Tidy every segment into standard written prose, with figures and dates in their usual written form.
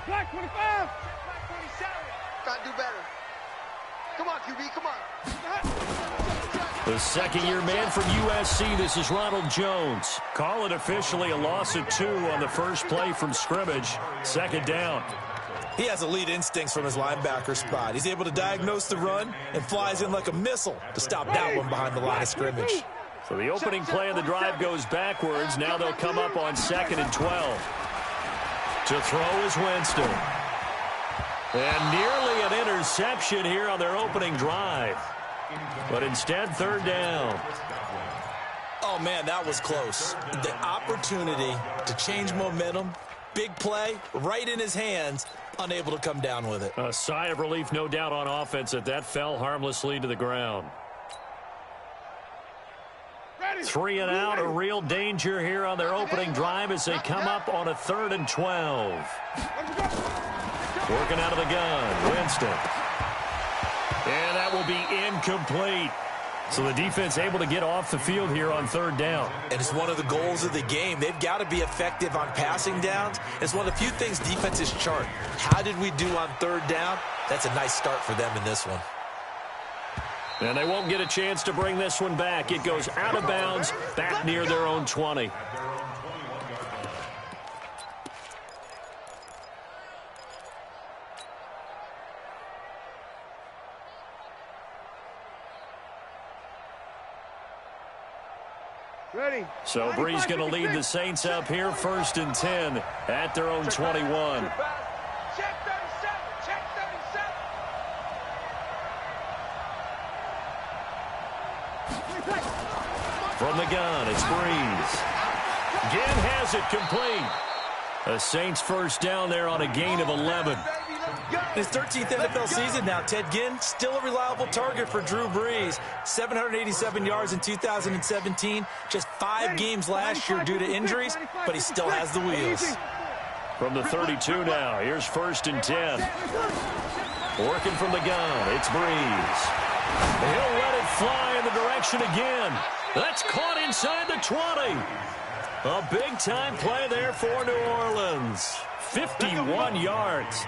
Black 25. Gotta do better. Come on, QB, come on. The second-year man from USC, this is Ronald Jones. Call it officially a loss of 2 on the first play from scrimmage. Second down. He has elite instincts from his linebacker spot. He's able to diagnose the run and flies in like a missile to stop that one behind the line of scrimmage. So the opening play of the drive goes backwards. Now they'll come up on 2nd and 12. To throw is Winston. And nearly an interception here on their opening drive. But instead, 3rd down. Oh, man, that was close. The opportunity to change momentum, big play, right in his hands, unable to come down with it. A sigh of relief, no doubt, on offense that fell harmlessly to the ground. 3 and out, a real danger here on their opening drive as they come up on a 3rd and 12. Working out of the gun, Winston. And that will be incomplete. So the defense able to get off the field here on 3rd down. And it's one of the goals of the game. They've got to be effective on passing downs. It's one of the few things defenses chart. How did we do on 3rd down? That's a nice start for them in this one. And they won't get a chance to bring this one back. It goes out of bounds, back near their own 20. Ready. So Bree's going to lead the Saints up here, 1st and 10 at their own 21. Check 37, check 37. From the gun, it's Breeze. Ginn has it complete. A Saints first down there on a gain of 11. His 13th NFL season now, Ted Ginn, still a reliable target for Drew Brees. 787 yards in 2017, just 5 games last year due to injuries, but he still has the wheels. From the 32 now, here's 1st and 10. Working from the gun, it's Breeze. He'll let it fly in the direction again. That's caught inside the 20. A big-time play there for New Orleans. 51 yards.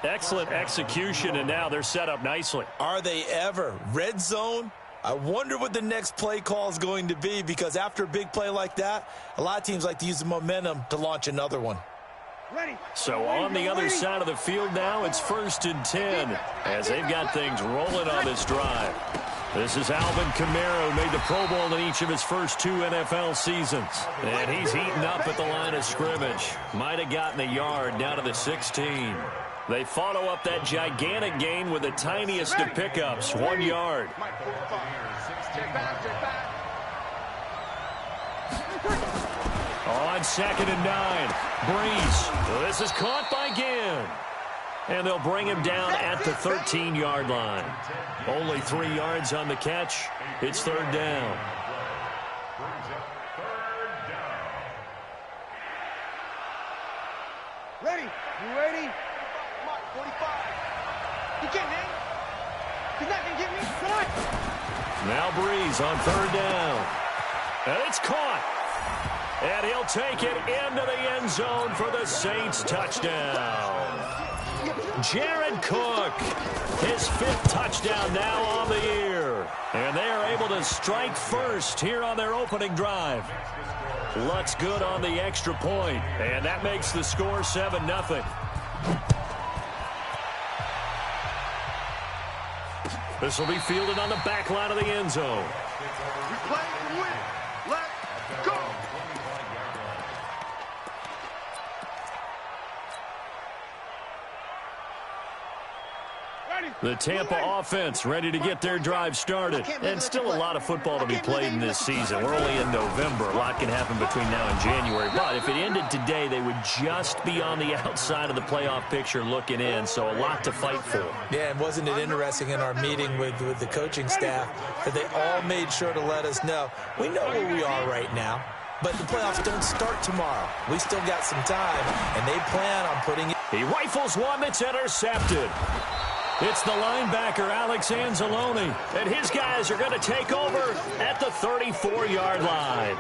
Excellent execution, and now they're set up nicely. Are they ever? Red zone? I wonder what the next play call is going to be, because after a big play like that, a lot of teams like to use the momentum to launch another one. So on the other side of the field now, it's 1st and 10 as they've got things rolling on this drive. This is Alvin Kamara, who made the Pro Bowl in each of his first 2 NFL seasons. And he's heating up at the line of scrimmage. Might have gotten a yard down to the 16. They follow up that gigantic gain with the tiniest of pickups, 1 yard. On 2nd and 9, Breeze. This is caught by Ginn. And they'll bring him down at the 13-yard line. Only 3 yards on the catch. It's 3rd down. Ready. You ready? 45. You getting it? He's not going to get me. Come on. Now Breeze on 3rd down. And it's caught. And he'll take it into the end zone for the Saints touchdown. Jared Cook, his 5th touchdown now on the year. And they are able to strike first here on their opening drive. Looks good on the extra point. And that makes the score 7-0. This will be fielded on the back line of the end zone. We play to win. Let's go. The Tampa offense ready to get their drive started. And still a lot of football to be played in this season. We're only in November. A lot can happen between now and January. But if it ended today, they would just be on the outside of the playoff picture looking in. So a lot to fight for. Yeah, and wasn't it interesting in our meeting with the coaching staff that they all made sure to let us know, we know where we are right now, but the playoffs don't start tomorrow. We still got some time, and they plan on putting it. He rifles one that's intercepted. It's the linebacker, Alex Anzalone, and his guys are going to take over at the 34-yard line.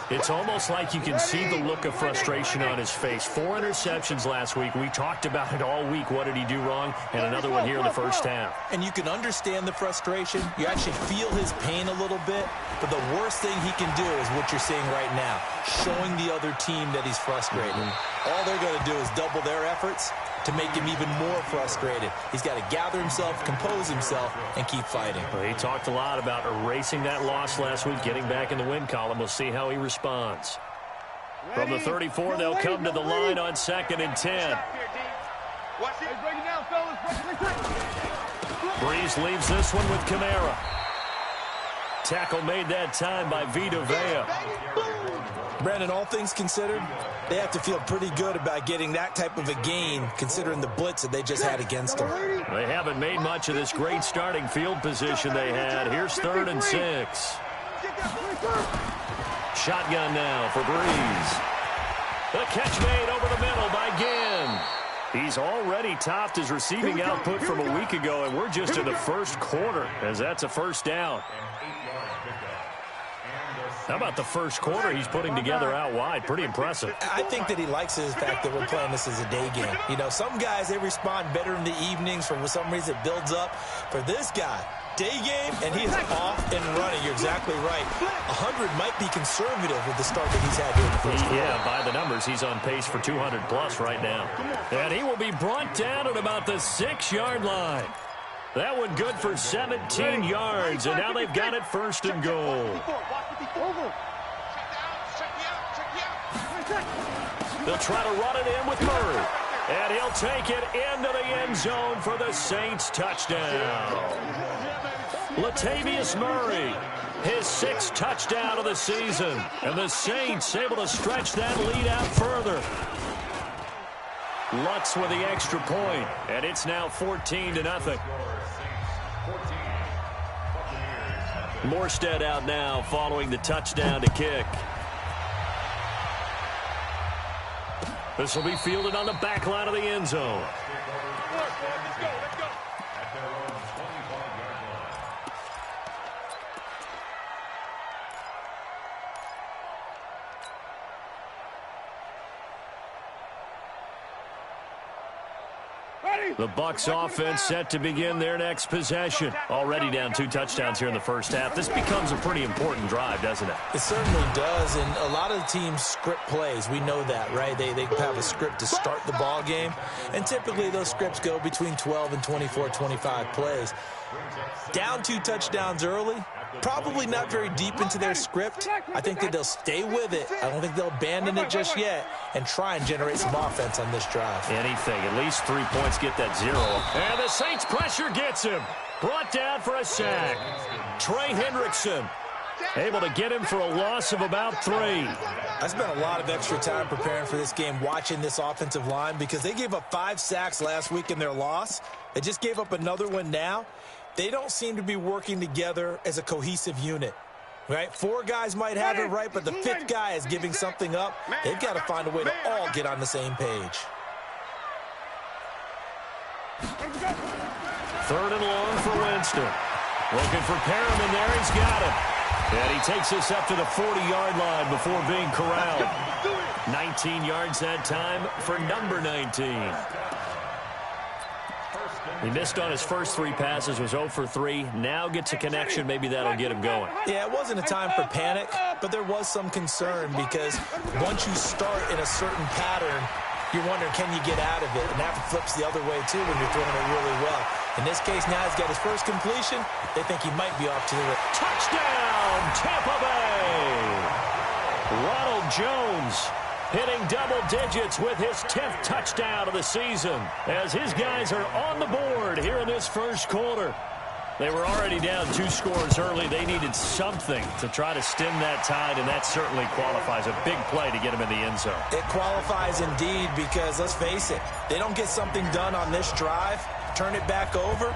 It's almost like you can see the look of frustration on his face. 4 interceptions last week. We talked about it all week. What did he do wrong? And another one here in the first half. And you can understand the frustration. You actually feel his pain a little bit. But the worst thing he can do is what you're seeing right now, showing the other team that he's frustrated. All they're going to do is double their efforts to make him even more frustrated. He's got to gather himself, compose himself, and keep fighting. Well, he talked a lot about erasing that loss last week, getting back in the win column. We'll see how he responds. From the 34, they'll come to the line on 2nd and 10. Breeze leaves this one with Kamara. Tackle made that time by Vita Vea. Brandon, all things considered, they have to feel pretty good about getting that type of a gain, considering the blitz that they just had against them. They haven't made much of this great starting field position they had. Here's 3rd and 6. Shotgun now for Breeze. The catch made over the middle by Ginn. He's already topped his receiving output from a week ago, and we're just in the first quarter, as that's a first down. How about the first quarter he's putting together out wide? Pretty impressive. I think that he likes the fact that we're playing this as a day game. You know, some guys, they respond better in the evenings. For some reason, it builds up. For this guy, day game, and he is off and running. You're exactly right. 100 might be conservative with the start that he's had here in the first quarter. Yeah, by the numbers, he's on pace for 200-plus right now. And he will be brought down at about the 6-yard line. That one good for 17 yards, and now they've got it 1st and goal. They'll try to run it in with Murray. And he'll take it into the end zone for the Saints touchdown. Latavius Murray, his 6th touchdown of the season. And the Saints able to stretch that lead out further. Lutz with the extra point, and it's now 14-0. Morstead out now following the touchdown to kick. This will be fielded on the back line of the end zone. The Bucs offense set to begin their next possession. Already down 2 touchdowns here in the first half. This becomes a pretty important drive, doesn't it? It certainly does, and a lot of the teams script plays. We know that, right? They have a script to start the ball game, and typically those scripts go between 12 and 24, 25 plays. Down 2 touchdowns early, probably not very deep into their script. I think that they'll stay with it. I don't think they'll abandon it just yet and try and generate some offense on this drive. Anything. At least 3 points get that 0. And the Saints pressure gets him. Brought down for a sack. Trey Hendrickson able to get him for a loss of about 3. I spent a lot of extra time preparing for this game, watching this offensive line, because they gave up 5 sacks last week in their loss. They just gave up another one now. They don't seem to be working together as a cohesive unit, right? 4 guys might have it right, but the 5th guy is giving something up. They've got to find a way to all get on the same page. 3rd and long for Winston. Looking for Perriman there. He's got him. And he takes us up to the 40-yard line before being corralled. 19 yards that time for number 19. He missed on his first 3 passes, was 0 for 3. Now gets a connection. Maybe that'll get him going. Yeah, it wasn't a time for panic, but there was some concern because once you start in a certain pattern, you're wondering, can you get out of it? And that flips the other way, too, when you're throwing it really well. In this case, now he's got his first completion. They think he might be off to the right. Touchdown, Tampa Bay! Ronald Jones hitting double digits with his 10th touchdown of the season as his guys are on the board here in this first quarter. They were already down 2 scores early. They needed something to try to stem that tide, and that certainly qualifies. A big play to get him in the end zone. It qualifies indeed because, let's face it, they don't get something done on this drive, turn it back over,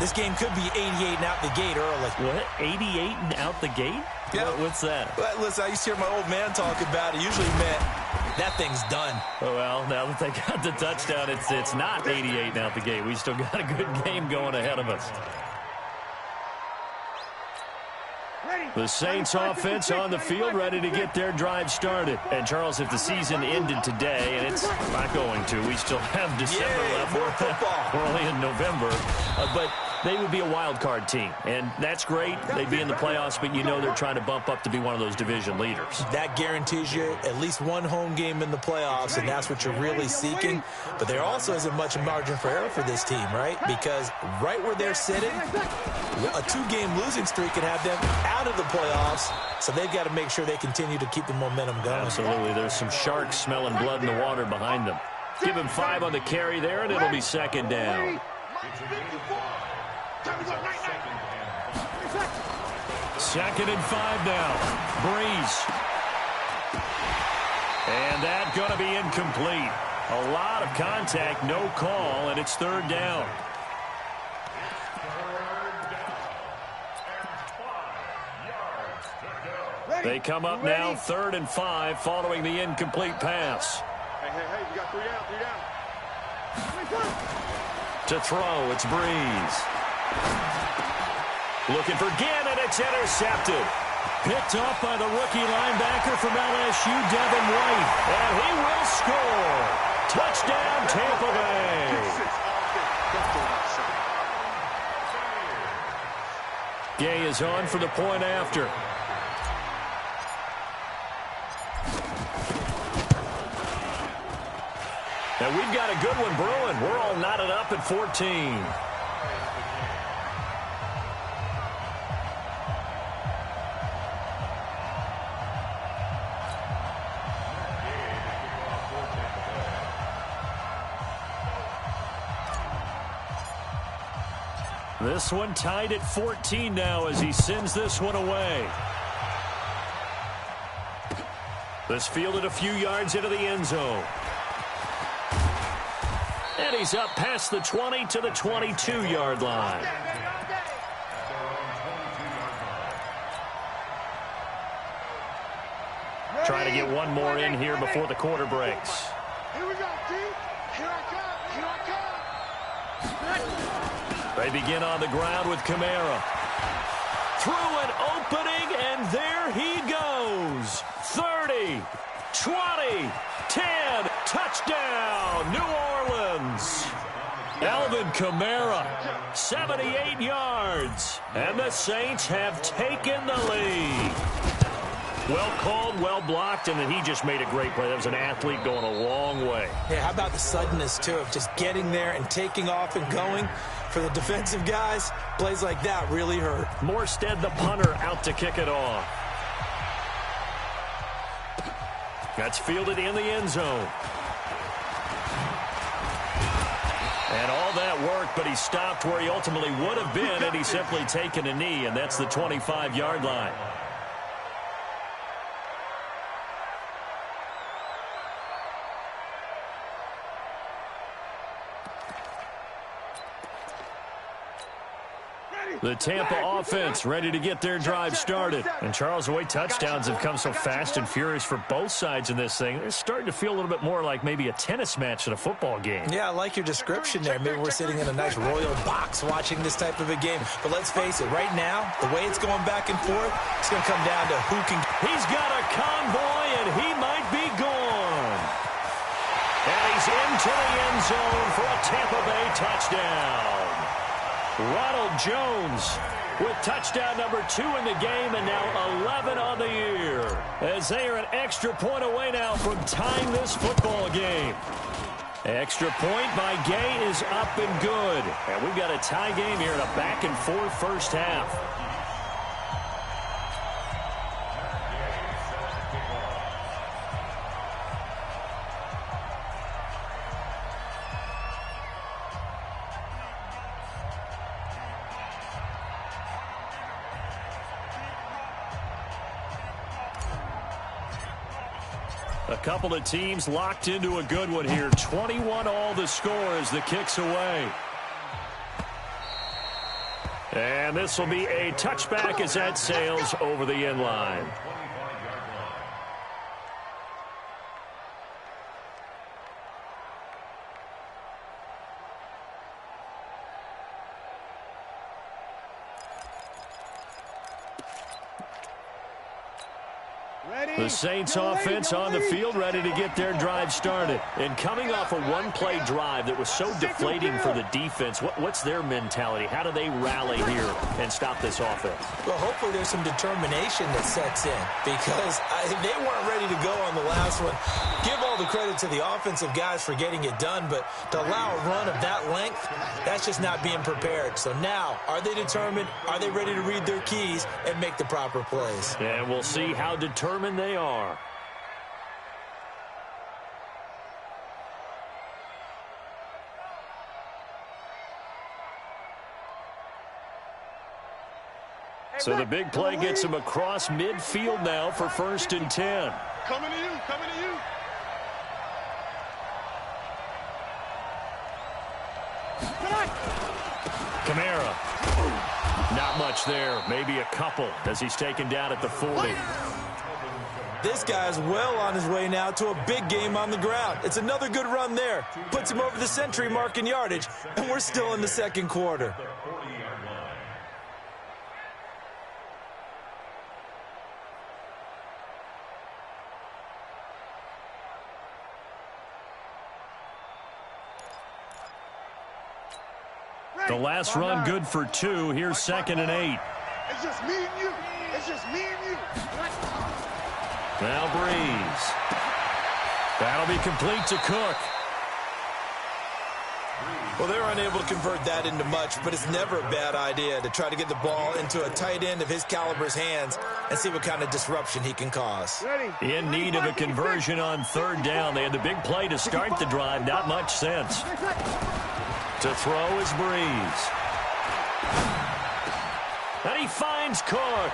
this game could be 88 and out the gate early. What? 88 and out the gate? Yeah. What's that? Well, listen, I used to hear my old man talk about it. Usually meant that thing's done. Oh, well, now that they got the touchdown, it's not 88 and out the gate. We still got a good game going ahead of us. The Saints offense on the field, ready to get their drive started. And, Charles, if the season ended today, and it's not going to, we still have December left. More football. We're only in November. But they would be a wild card team, and that's great. They'd be in the playoffs, but you know they're trying to bump up to be one of those division leaders. That guarantees you at least one home game in the playoffs, and that's what you're really seeking. But there also isn't much margin for error for this team, right? Because right where they're sitting, a 2-game losing streak could have them out of the playoffs, so they've got to make sure they continue to keep the momentum going. Absolutely. There's some sharks smelling blood in the water behind them. Give him 5 on the carry there, and it'll be second down. Second and 5 now. Breeze. And that's going to be incomplete. A lot of contact, no call, and it's third down. They come up now, 3rd and 5, following the incomplete pass. Hey, you got 3 down. To throw, it's Breeze. Looking for Gannon, it's intercepted. Picked off by the rookie linebacker from LSU, Devin White. And he will score. Touchdown, Tampa Bay. Gay is on for the point after. And we've got a good one brewing. We're all knotted up at 14. This one tied at 14 now as he sends this one away. This fielded a few yards into the end zone. And he's up past the 20 to the 22-yard line. Trying to get one more in here before the quarter breaks. Here we go, D. Here I come. They begin on the ground with Kamara. Through an opening, and there he goes. 30, 20, 10, touchdown, New Orleans. Alvin Kamara, 78 yards, and the Saints have taken the lead. Well called, well blocked, and then he just made a great play. That was an athlete going a long way. Yeah, how about the suddenness, too, of just getting there and taking off and going? For the defensive guys, plays like that really hurt. Morstead, the punter, out to kick it off. That's fielded in the end zone. And all that worked, but he stopped where he ultimately would have been had he simply taken a knee, and that's the 25-yard line. The Tampa offense ready to get their drive started. And, Charles, the way touchdowns have come so fast and furious for both sides in this thing, it's starting to feel a little bit more like maybe a tennis match in a football game. Yeah, I like your description there. Maybe we're sitting in a nice royal box watching this type of a game. But let's face it, right now, the way it's going back and forth, it's going to come down to who can. He's got a convoy, and he might be gone. And he's into the end zone for a Tampa Bay touchdown. Ronald Jones with touchdown number 2 in the game, and now 11 on the year. As they are an extra point away now from tying this football game. Extra point by Gay is up and good. And we've got a tie game here in a back-and-forth first half. A couple of teams locked into a good one here. 21 all the score as the kick's away. And this will be a touchback as that sails over the end line. The Saints offense on the field, ready to get their drive started. And coming off a one-play drive that was so deflating for the defense, what's their mentality? How do they rally here and stop this offense? Well, hopefully there's some determination that sets in because they weren't ready to go on the last one. Give all the credit to the offensive guys for getting it done, but to allow a run of that length, that's just not being prepared. So now, are they determined? Are they ready to read their keys and make the proper plays? And we'll see how determined they are. So the big play gets him across midfield now for 1st and 10. Coming to you, coming to you. Kamara. Not much there. Maybe a couple as he's taken down at the 40. This guy's well on his way now to a big game on the ground. It's another good run there. Puts him over the century mark in yardage, and we're still in the second quarter. The last run good for 2. Here's 2nd and 8. It's just me and you. It's just me and you. Now Breeze. That'll be complete to Cook. Well, they're unable to convert that into much, but it's never a bad idea to try to get the ball into a tight end of his caliber's hands and see what kind of disruption he can cause. In need of a conversion on 3rd down. They had the big play to start the drive. Not much sense. To throw is Breeze. And he finds Cook.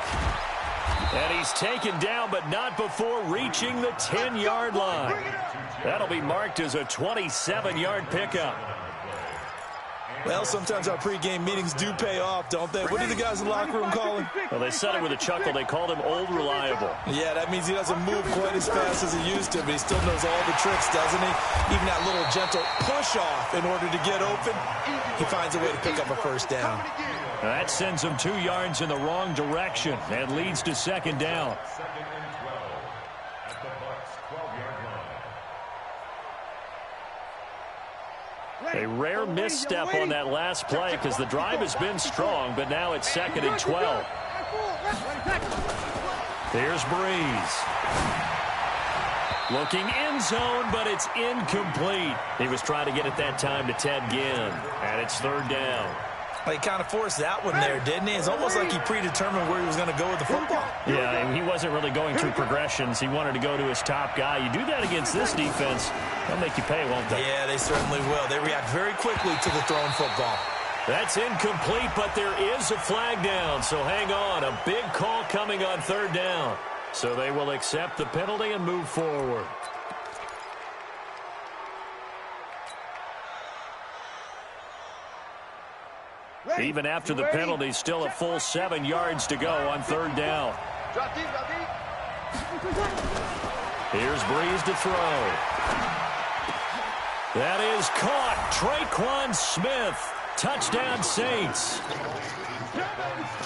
And he's taken down, but not before reaching the 10-yard line. That'll be marked as a 27-yard pickup. Well, sometimes our pregame meetings do pay off, don't they? What do the guys in the locker room call him? Well, they said it with a chuckle. They called him Old Reliable. Yeah, that means he doesn't move quite as fast as he used to, but he still knows all the tricks, doesn't he? Even that little gentle push-off in order to get open, he finds a way to pick up a 1st down. That sends him 2 yards in the wrong direction and leads to 2nd down. A rare misstep on that last play because the drive has been strong, but now it's 2nd and 12. Here's Breeze. Looking end zone, but it's incomplete. He was trying to get it that time to Ted Ginn, and it's 3rd down. Well, he kind of forced that one there, didn't he? It's almost like he predetermined where he was going to go with the football. Yeah, he wasn't really going through progressions. He wanted to go to his top guy. You do that against this defense, they'll make you pay, won't they? Yeah, they certainly will. They react very quickly to the thrown football. That's incomplete, but there is a flag down, so hang on. A big call coming on 3rd down. So they will accept the penalty and move forward. Even after the penalty, still a full 7 yards to go on 3rd down. Drop deep, drop deep. Here's Breeze to throw. That is caught. Traquan Smith. Touchdown Saints.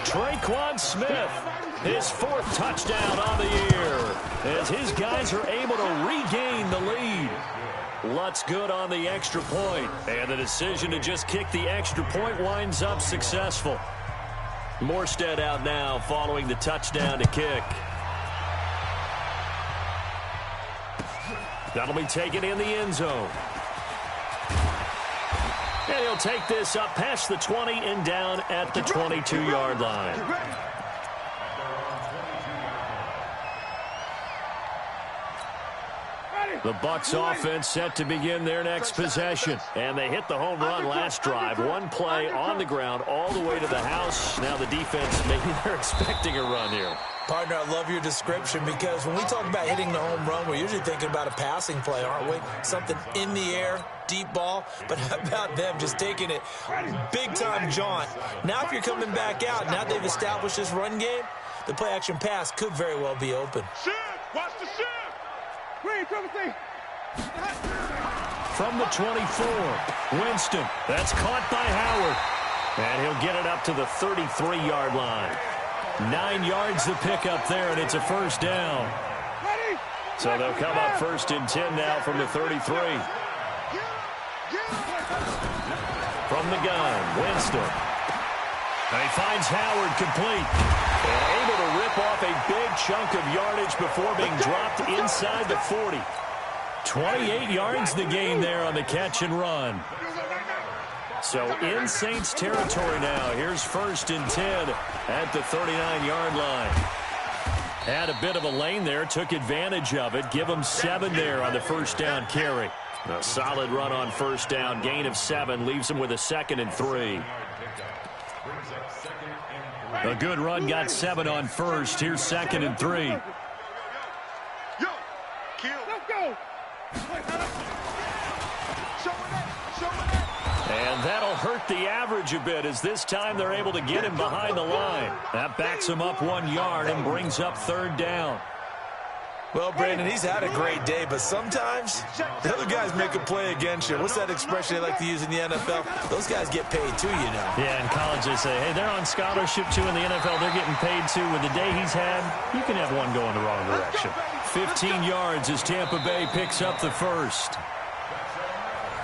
Traquan Smith, his 4th touchdown on the year, as his guys are able to regain the lead. Lutz good on the extra point, and the decision to just kick the extra point winds up successful. Morstead out now following the touchdown to kick. That'll be taken in the end zone. And he'll take this up past the 20 and down at the 22-yard line. The Bucs offense set to begin their next possession. And they hit the home run last drive. One play on the ground all the way to the house. Now the defense, maybe they're expecting a run here. Partner, I love your description because when we talk about hitting the home run, we're usually thinking about a passing play, aren't we? Something in the air, deep ball. But how about them just taking it big-time jaunt? Now if you're coming back out, now they've established this run game, the play-action pass could very well be open. Shift! Watch the shift! From the 24, Winston. That's caught by Howard. And he'll get it up to the 33-yard line. 9 yards to pick up there, and it's a 1st down. So they'll come up 1st and 10 now from the 33. From the gun, Winston. And he finds Howard complete. And able to rip off a big chunk of yardage before being dropped inside the 40. 28 yards the gain there on the catch and run. So in Saints territory now. Here's 1st and 10 at the 39-yard line. Had a bit of a lane there, took advantage of it. Give him 7 there on the 1st down carry. A solid run on 1st down, gain of 7, leaves him with a 2nd and 3. A good run, got 7 on 1st. Here's 2nd and 3. Yo, kill. Let's go. And that'll hurt the average a bit as this time they're able to get him behind the line. That backs him up 1 yard and brings up 3rd down. Well, Brandon, he's had a great day, but sometimes the other guys make a play against you. What's that expression they like to use in the NFL? Those guys get paid too, you know. Yeah, in college they say, hey, they're on scholarship too. In the NFL, they're getting paid too. With the day he's had, you can have one going the wrong direction. 15 yards as Tampa Bay picks up the 1st.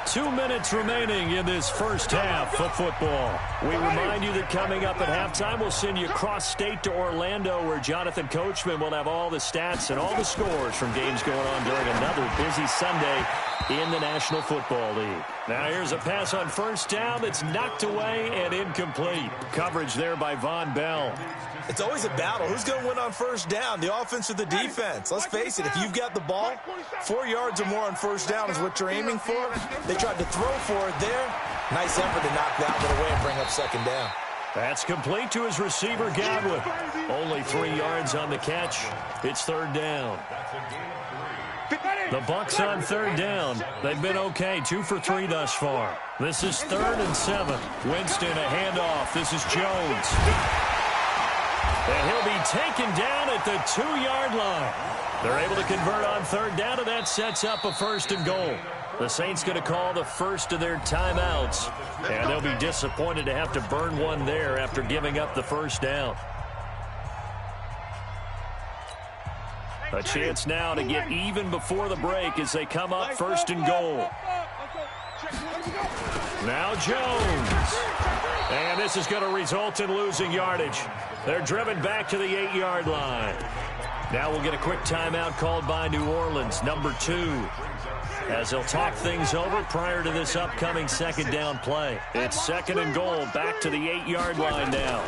2 minutes remaining in this first half of football. We remind you that coming up at halftime, we'll send you cross-state to Orlando, where Jonathan Coachman will have all the stats and all the scores from games going on during another busy Sunday in the National Football League. Now here's a pass on 1st down that's knocked away and incomplete. Coverage there by Von Bell. It's always a battle. Who's going to win on 1st down, the offense or the defense? Let's face it, if you've got the ball, 4 yards or more on 1st down is what you're aiming for. They tried to throw for it there. Nice effort to knock that one away and bring up 2nd down. That's complete to his receiver, Godwin. Only 3 yards on the catch. It's 3rd down. The Bucs on 3rd down. They've been okay, 2 for 3 thus far. This is 3rd and 7. Winston, a handoff. This is Jones. And he'll be taken down at the 2-yard line. They're able to convert on 3rd down, and that sets up a 1st and goal. The Saints going to call the first of their timeouts, and they'll be disappointed to have to burn one there after giving up the 1st down. A chance now to get even before the break as they come up 1st and goal. Now Jones. And this is going to result in losing yardage. They're driven back to the 8-yard line. Now we'll get a quick timeout called by New Orleans, number 2, as they'll talk things over prior to this upcoming 2nd down play. It's 2nd and goal, back to the 8-yard line now.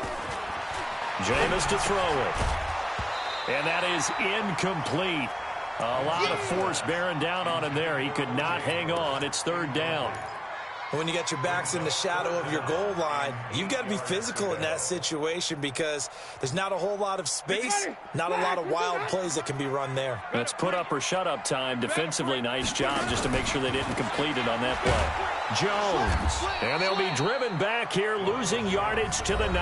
Jameis to throw it. And that is incomplete. A lot of force bearing down on him there. He could not hang on. It's 3rd down. When you got your backs in the shadow of your goal line, you've got to be physical in that situation because there's not a whole lot of space, not a lot of wild plays that can be run there. That's put up or shut up time. Defensively, nice job just to make sure they didn't complete it on that play. Jones. And they'll be driven back here, losing yardage to the 9.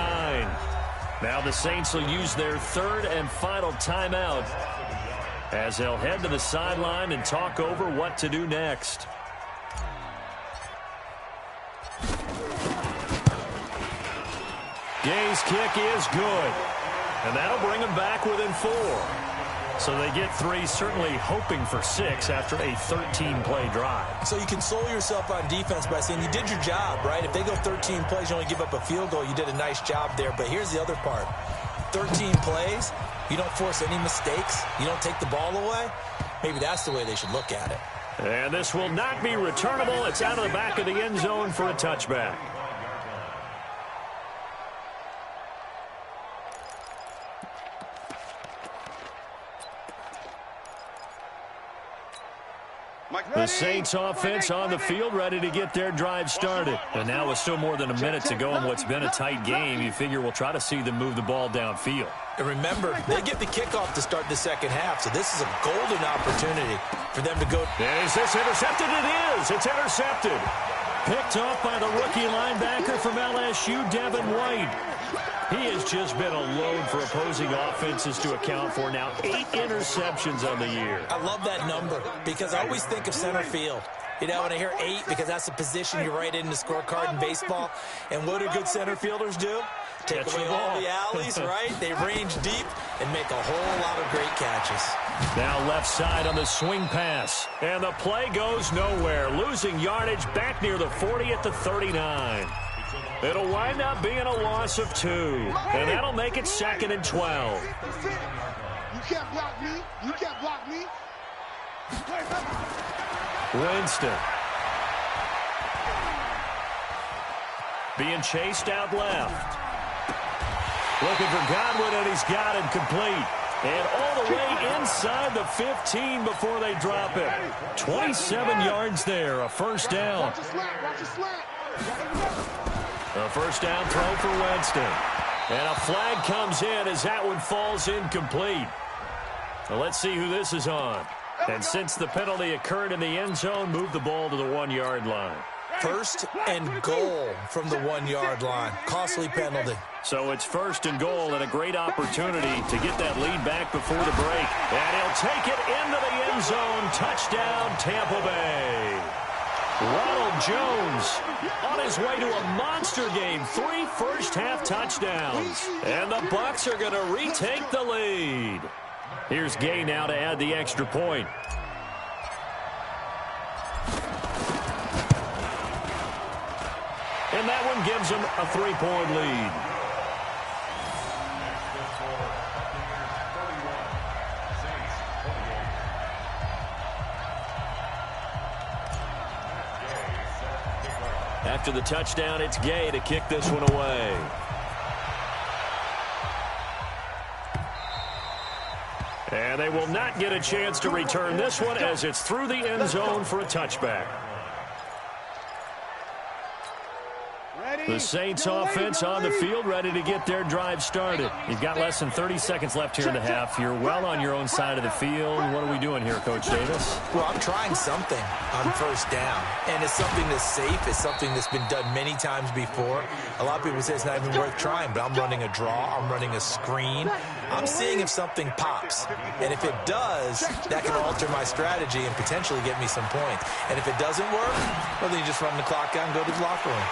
Now the Saints will use their 3rd and final timeout as they'll head to the sideline and talk over what to do next. Gay's kick is good, and that'll bring them back within 4. So they get 3, certainly hoping for 6 after a 13-play drive. So you console yourself on defense by saying you did your job, right? If they go 13 plays, you only give up a field goal, you did a nice job there. But here's the other part. 13 plays, you don't force any mistakes, you don't take the ball away. Maybe that's the way they should look at it. And this will not be returnable. It's out of the back of the end zone for a touchback. The Saints offense on the field, ready to get their drive started. And now with still more than a minute to go in what's been a tight game, you figure we'll try to see them move the ball downfield. And remember, they get the kickoff to start the 2nd half, so this is a golden opportunity for them to go. Is this intercepted? It is. It's intercepted. Picked off by the rookie linebacker from LSU, Devin White. He has just been a load for opposing offenses to account for now. 8 interceptions on the year. I love that number because I always think of center field. You know, when I hear 8, because that's the position you write in the scorecard in baseball. And what do good center fielders do? Take away all the alleys, right? They range deep and make a whole lot of great catches. Now left side on the swing pass. And the play goes nowhere. Losing yardage back near the 40 at the 39. It'll wind up being a loss of 2. And that'll make it 2nd and 12. You can't block me. You can't block me. Winston. Being chased out left. Looking for Godwin, and he's got it complete. And all the way inside the 15 before they drop it. 27 yards there, a first down. A first down throw for Winston. And a flag comes in as that one falls incomplete. So let's see who this is on. And since the penalty occurred in the end zone, move the ball to the 1-yard line. First and goal from the 1-yard line. Costly penalty. So it's first and goal and a great opportunity to get that lead back before the break. And he'll take it into the end zone. Touchdown, Tampa Bay. Ronald Jones on his way to a monster game. 3 first-half touchdowns. And the Bucs are going to retake the lead. Here's Gay now to add the extra point. And that one gives them a 3-point lead. After the touchdown, it's Gay to kick this one away. And they will not get a chance to return this one as it's through the end zone for a touchback. The Saints offense on the field, ready to get their drive started. You've got less than 30 seconds left here in the half. You're well on your own side of the field. What are we doing here, Coach Davis? Well, I'm trying something on first down, and it's something that's safe. It's something that's been done many times before. A lot of people say it's not even worth trying, but I'm running a draw. I'm running a screen. I'm seeing if something pops, and if it does, that can alter my strategy and potentially get me some points. And if it doesn't work, well, then you just run the clock out and go to the locker room.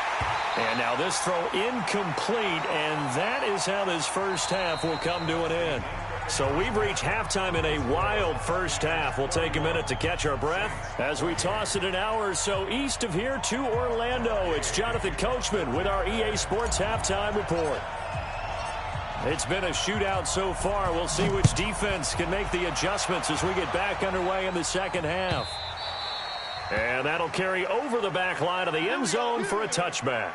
And now this throw incomplete, and that is how this first half will come to an end. So we've reached halftime in a wild first half. We'll take a minute to catch our breath as we toss it an hour or so east of here to Orlando. It's Jonathan Coachman with our EA Sports Halftime Report. It's been a shootout so far. We'll see which defense can make the adjustments as we get back underway in the second half. And that'll carry over the back line of the end zone for a touchback.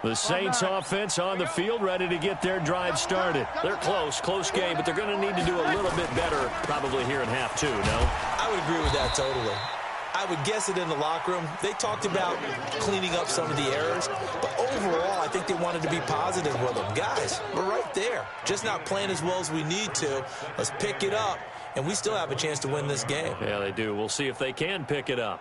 The Saints offense on the field, ready to get their drive started. They're close game, but they're going to need to do a little bit better probably here in half 2, no? I would agree with that totally. I would guess it in the locker room. They talked about cleaning up some of the errors, but overall, I think they wanted to be positive with them. Guys, we're right there. Just not playing as well as we need to. Let's pick it up, and we still have a chance to win this game. Yeah, they do. We'll see if they can pick it up.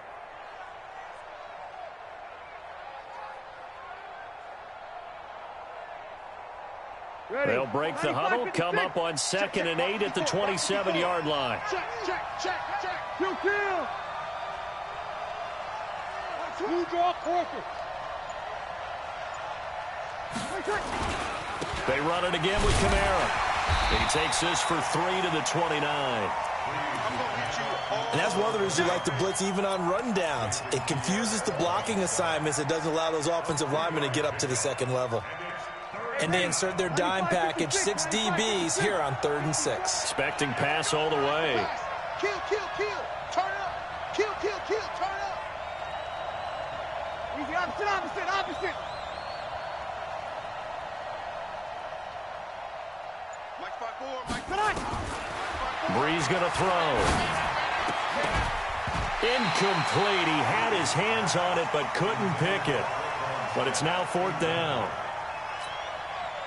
They'll break the huddle, come up on 2nd and 8 at the 27-yard line. Check. Kill. Move draw closer. They run it again with Kamara. He takes this for 3 to the 29. And that's one of the reasons you like to blitz even on rundowns. It confuses the blocking assignments. It doesn't allow those offensive linemen to get up to the second level. And they insert their dime package, 6 DBs here on 3rd and 6. Expecting pass all the way. Kill. Turn up. Kill. Turn up. Easy, opposite. Breeze going to throw. Incomplete. He had his hands on it but couldn't pick it. But it's now 4th down.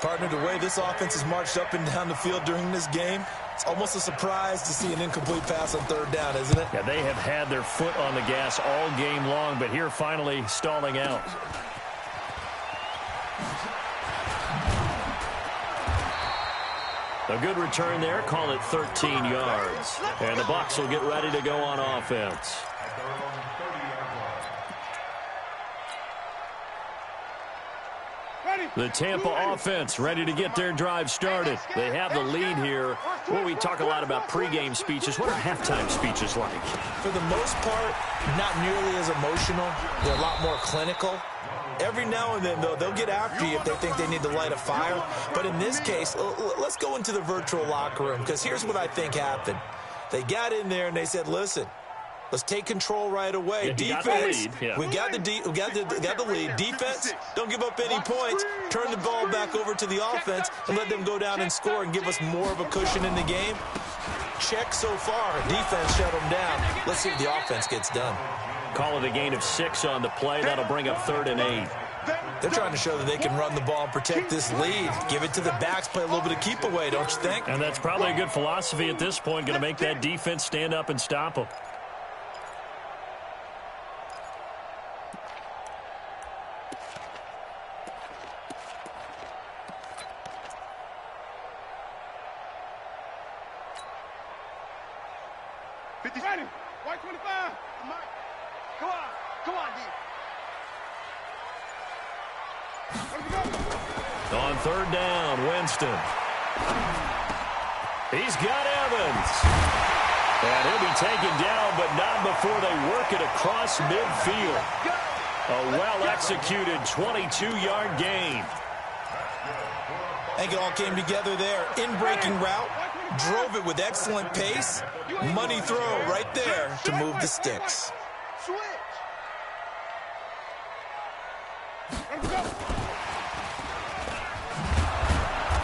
Partner, the way this offense has marched up and down the field during this game, it's almost a surprise to see an incomplete pass on 3rd down, isn't it? Yeah, they have had their foot on the gas all game long, but here finally stalling out. A good return there, call it 13 yards. And the Bucs will get ready to go on offense. The Tampa offense ready to get their drive started. They have the lead here. Well, we talk a lot about pregame speeches. What are halftime speeches like? For the most part, not nearly as emotional. They're a lot more clinical. Every now and then, though, they'll get after you if they think they need to light a fire. But in this case, let's go into the virtual locker room, because here's what I think happened. They got in there and they said, listen, let's take control right away. Yeah, defense, we got the lead. Defense, don't give up any points. Turn the ball back over to the offense and let them go down and score and give us more of a cushion in the game. Check so far. Defense shut them down. Let's see if the offense gets done. Call it a gain of 6 on the play. That'll bring up 3rd and 8. They're trying to show that they can run the ball and protect this lead. Give it to the backs, play a little bit of keep away, don't you think? And that's probably a good philosophy at this point. Going to make that defense stand up and stop them. Ready. White 25. Come on. Come on, D. On 3rd down, Winston. He's got Evans. And he'll be taken down, but not before they work it across midfield. A well-executed 22-yard gain. I think it all came together there. In-breaking route, drove it with excellent pace. Money throw right there to move the sticks. Switch.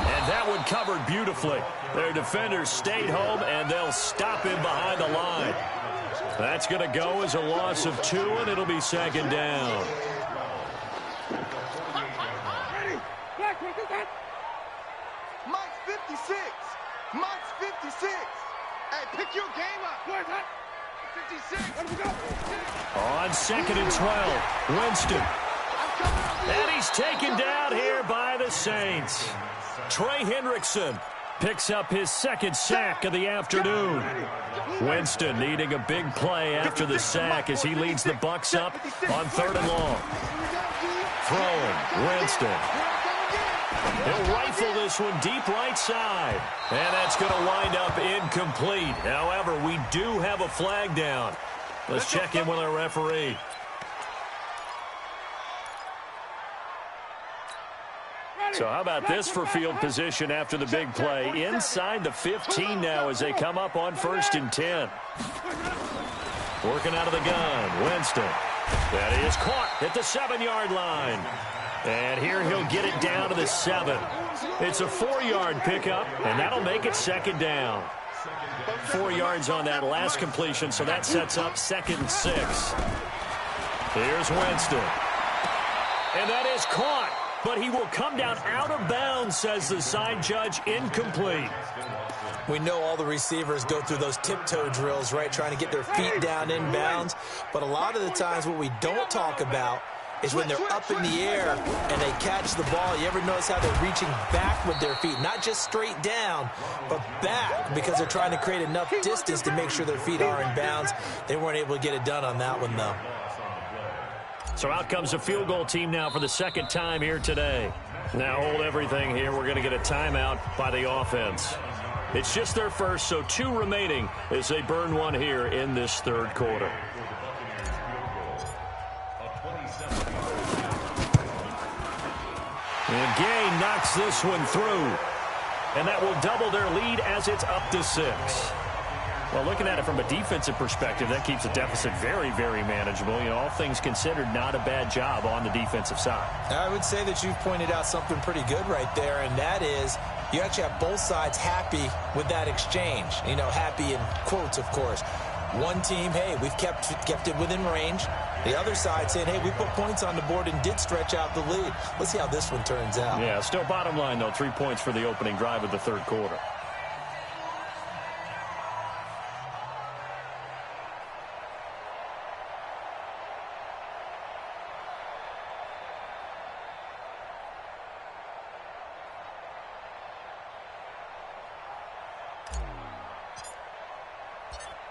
And that one covered beautifully. Their defenders stayed home, and they'll stop him behind the line. That's going to go as a loss of 2, and it'll be 2nd down. Mike's 56. Mike's 56. Hey, pick your game up. 56. On 2nd and 12, Winston. And he's taken down here by the Saints. Trey Hendrickson picks up his 2nd sack of the afternoon. Winston needing a big play after the sack as he leads the Bucs up on 3rd and long. Throwing, Winston. He'll rifle this one deep right side. And that's going to wind up incomplete. However, we do have a flag down. Let's check in with our referee. So how about this for field position after the big play? Inside the 15 now as they come up on 1st and 10. Working out of the gun, Winston. That is caught at the 7-yard line. And here he'll get it down to the 7. It's a 4-yard pickup, and that'll make it 2nd down. 4 yards on that last completion, so that sets up 2nd and 6. Here's Winston. And that is caught. But he will come down out of bounds, says the side judge, incomplete. We know all the receivers go through those tiptoe drills, right, trying to get their feet down in bounds. But a lot of the times what we don't talk about is when they're up in the air and they catch the ball. You ever notice how they're reaching back with their feet? Not just straight down, but back, because they're trying to create enough distance to make sure their feet are in bounds. They weren't able to get it done on that one, though. So out comes the field goal team now for the 2nd time here today. Now hold everything here. We're going to get a timeout by the offense. It's just their first, so 2 remaining as they burn one here in this 3rd quarter. And Gay knocks this one through. And that will double their lead as it's up to 6. Well, looking at it from a defensive perspective, that keeps the deficit very, very manageable. You know, all things considered, not a bad job on the defensive side. I would say that you've pointed out something pretty good right there, and that is you actually have both sides happy with that exchange. You know, happy in quotes, of course. One team, hey, we've kept it within range. The other side saying, hey, we put points on the board and did stretch out the lead. Let's see how this one turns out. Yeah, still bottom line, though, 3 points for the opening drive of the 3rd quarter.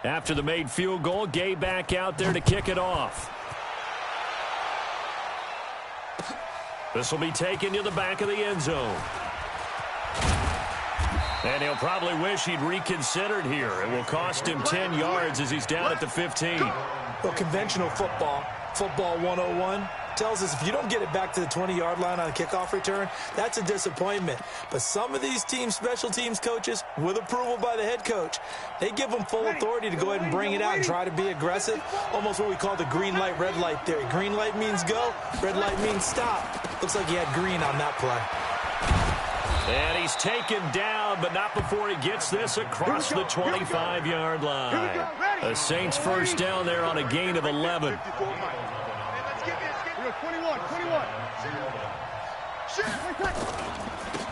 After the made field goal, Gay back out there to kick it off. This will be taken to the back of the end zone. And he'll probably wish he'd reconsidered here. It will cost him 10 yards as he's down at the 15. Well, conventional football 101, tells us if you don't get it back to the 20-yard line on a kickoff return, that's a disappointment. But some of these teams, special teams coaches, with approval by the head coach, they give them full authority to go ahead and bring it out and try to be aggressive, almost what we call the green light, red light theory. Green light means go, red light means stop. Looks like he had green on that play. And he's taken down, but not before he gets this across the 25-yard line. The Saints first down there on a gain of 11. 21.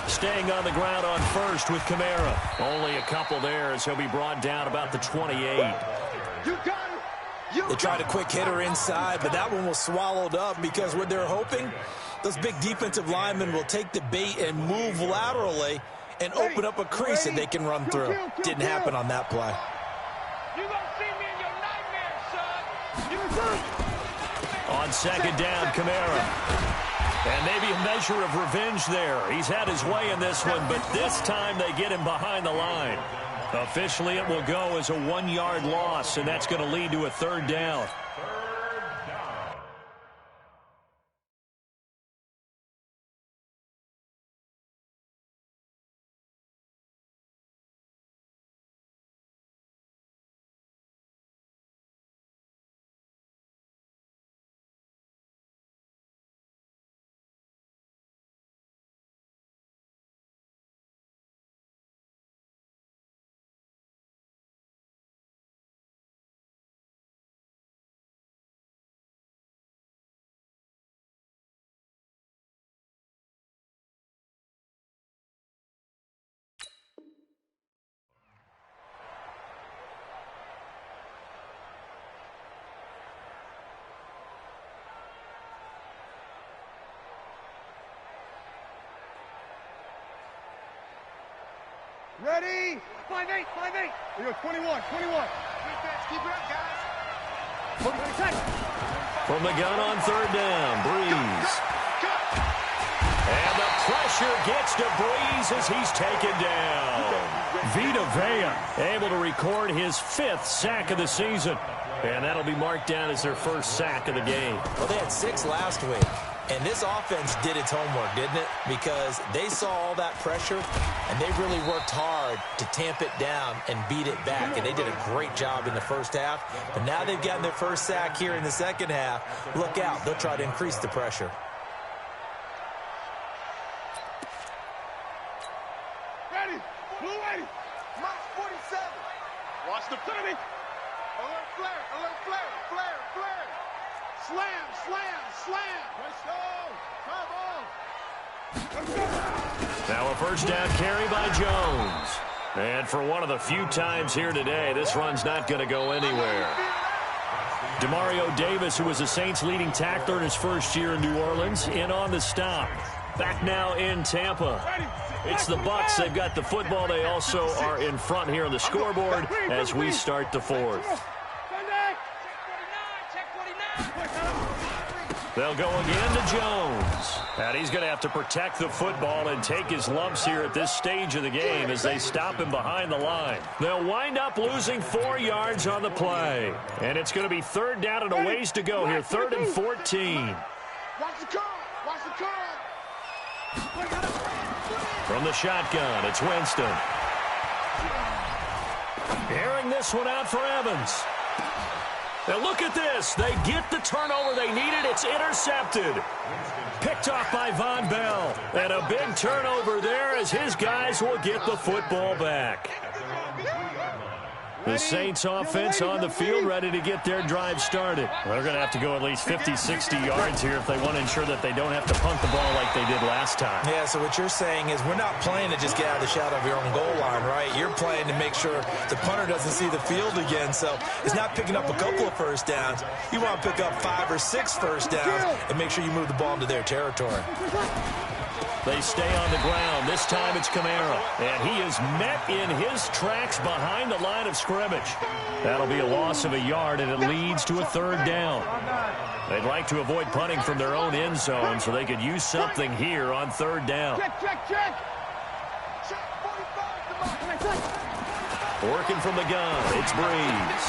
Staying on the ground on first with Kamara. Only a couple there as he'll be brought down about the 28. They tried a quick hitter inside, but that one was swallowed up because what they're hoping, those big defensive linemen will take the bait and move laterally and open up a crease that they can run through. Didn't happen on that play. You gonna see me in your nightmares, son. On second down, Kamara. And maybe a measure of revenge there. He's had his way in this one, but this time they get him behind the line. Officially, it will go as a 1-yard loss, and that's going to lead to a third down. Ready? 5-8. We go 21. Keep it up, guys. From the gun on third down, Breeze. And the pressure gets to Breeze as he's taken down. Vita Vea able to record his 5th sack of the season. And that'll be marked down as their first sack of the game. Well, they had 6 last week. And this offense did its homework, didn't it? Because they saw all that pressure, and they really worked hard to tamp it down and beat it back. And they did a great job in the first half. But now they've gotten their first sack here in the second half. Look out. They'll try to increase the pressure. Ready? Blue ready. Mark 47. Watch the 30. Alert flare. Slam. Let's go. Now a first down carry by Jones. And for one of the few times here today, this run's not going to go anywhere. Demario Davis, who was the Saints' leading tackler in his first year in New Orleans, in on the stop. Back now in Tampa. It's the Bucs. They've got the football. They also are in front here on the scoreboard as we start the fourth. They'll go again to Jones. And he's going to have to protect the football and take his lumps here at this stage of the game as they stop him behind the line. They'll wind up losing 4 yards on the play. And it's going to be third down and a ways to go here. 3rd and 14. Watch the car. From the shotgun, it's Winston. Airing this one out for Evans. Now look at this. They get the turnover they needed. It's intercepted. Picked off by Von Bell. And a big turnover there as his guys will get the football back. The Saints offense on the field ready to get their drive started. They're going to have to go at least 50, 60 yards here if they want to ensure that they don't have to punt the ball like they did last time. Yeah, so what you're saying is we're not playing to just get out of the shadow of your own goal line, right? You're playing to make sure the punter doesn't see the field again. So it's not picking up a couple of first downs. You want to pick up 5 or 6 first downs and make sure you move the ball into their territory. They stay on the ground. This time it's Kamara. And he is met in his tracks behind the line of scrimmage. That'll be a loss of a yard, and it leads to a third down. They'd like to avoid punting from their own end zone so they could use something here on third down. Check. Working from the gun, it's Breeze.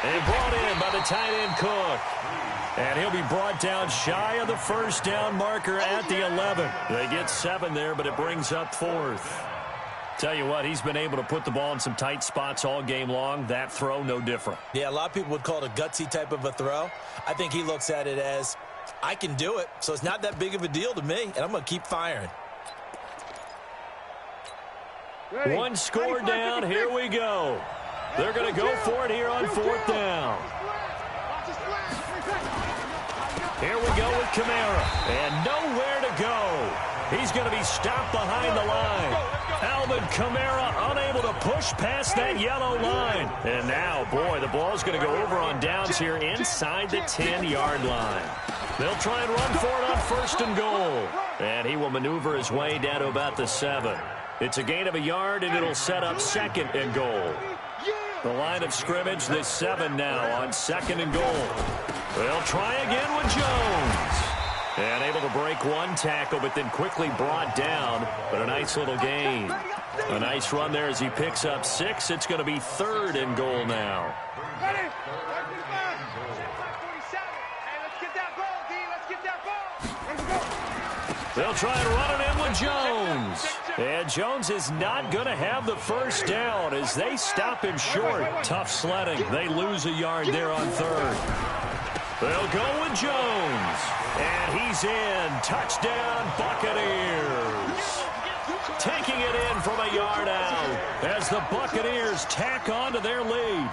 And brought in by the tight end Cook. And he'll be brought down shy of the first down marker at the 11. They get 7 there, but it brings up 4th. Tell you what, he's been able to put the ball in some tight spots all game long. That throw, no different. Yeah, a lot of people would call it a gutsy type of a throw. I think he looks at it as, I can do it, so it's not that big of a deal to me, and I'm going to keep firing. Ready. One score down, here we go. They're going to go for it here on 4th down. Here we go with Kamara, and nowhere to go. He's going to be stopped behind the line. Alvin Kamara unable to push past that yellow line. And now, boy, the ball's going to go over on downs here inside the 10-yard line. They'll try and run for it on 1st and goal. And he will maneuver his way down to about the 7. It's a gain of a yard, and it'll set up 2nd and goal. The line of scrimmage, this 7 now on 2nd and goal. They'll try again with Jones. And able to break one tackle, but then quickly brought down. But a nice little gain. A nice run there as he picks up 6. It's going to be 3rd and goal now. Ready. Let's get that ball, D. Let's get that ball. Let's go. They'll try and run it in with Jones. And Jones is not going to have the first down as they stop him short. Tough sledding. They lose a yard there on 3rd. They'll go with Jones. And he's in. Touchdown, Buccaneers. Taking it in from a yard out as the Buccaneers tack on to their lead.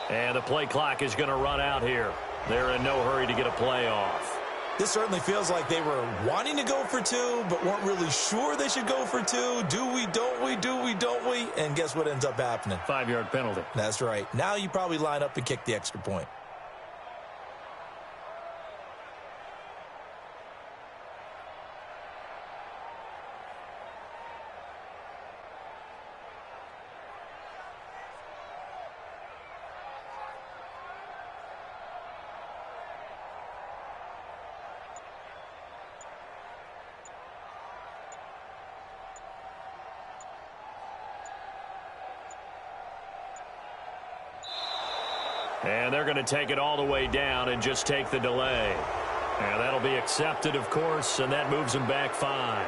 And the play clock is going to run out here. They're in no hurry to get a play off. This certainly feels like they were wanting to go for 2, but weren't really sure they should go for 2. Do we, don't we, do we, don't we? And guess what ends up happening? 5-yard penalty. That's right. Now you probably line up and kick the extra point. And they're going to take it all the way down and just take the delay. And that'll be accepted, of course, and that moves them back 5.